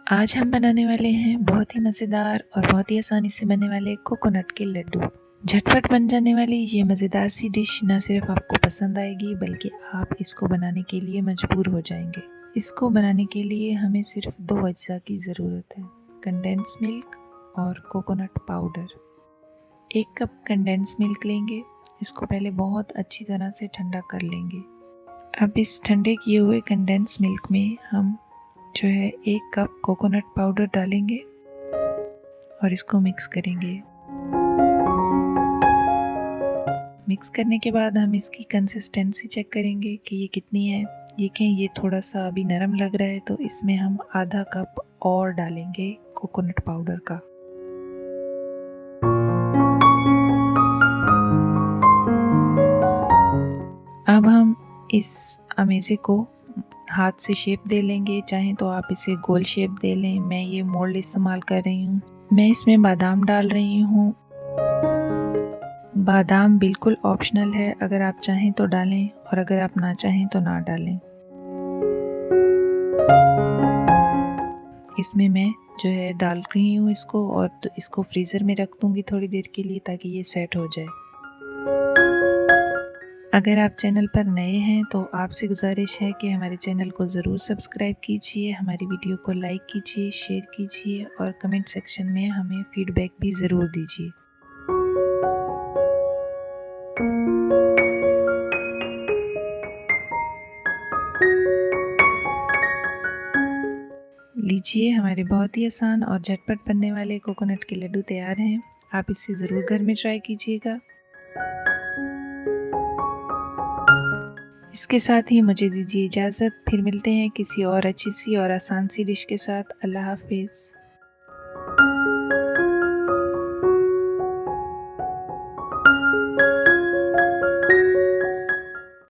आज हम बनाने वाले हैं बहुत ही मज़ेदार और बहुत ही आसानी से बनने वाले कोकोनट के लड्डू। झटपट बन जाने वाली ये मज़ेदार सी डिश न सिर्फ आपको पसंद आएगी बल्कि आप इसको बनाने के लिए मजबूर हो जाएंगे। इसको बनाने के लिए हमें सिर्फ 2 अज्जा की ज़रूरत है, कंडेंस मिल्क और coconut powder. 1 cup condense milk लेंगे। इसको पहले बहुत अच्छी तरह से ठंडा कर लेंगे। अब इस ठंडे किए हुए कंडेंस मिल्क में हम जो है 1 कप कोकोनट पाउडर डालेंगे और इसको मिक्स करेंगे। मिक्स करने के बाद हम इसकी कंसिस्टेंसी चेक करेंगे कि ये कितनी है। देखें ये थोड़ा सा अभी नरम लग रहा है, तो इसमें हम आधा कप और डालेंगे कोकोनट पाउडर का। अब हम इस अमेज़े को हाथ से शेप दे लेंगे, चाहें तो आप इसे गोल शेप दे लें। मैं ये मोल्ड इस्तेमाल कर रही हूँ। मैं इसमें बादाम डाल रही हूँ। बादाम बिल्कुल ऑप्शनल है, अगर आप चाहें तो डालें और अगर आप ना चाहें तो ना डालें। इसमें मैं जो है डाल रही हूँ इसको, और तो इसको फ्रीज़र में रख दूँगी थोड़ी देर के लिए ताकि ये सेट हो जाए। अगर आप चैनल पर नए हैं तो आपसे गुजारिश है कि हमारे चैनल को ज़रूर सब्सक्राइब कीजिए, हमारी वीडियो को लाइक कीजिए, शेयर कीजिए और कमेंट सेक्शन में हमें फीडबैक भी ज़रूर दीजिए। लीजिए, हमारे बहुत ही आसान और झटपट बनने वाले कोकोनट के लड्डू तैयार हैं। आप इसे ज़रूर घर में ट्राई कीजिएगा। इसके साथ ही मुझे दीजिए इजाज़त। फिर मिलते हैं किसी और अच्छी सी और आसान सी डिश के साथ। अल्लाह हाफ़िज़।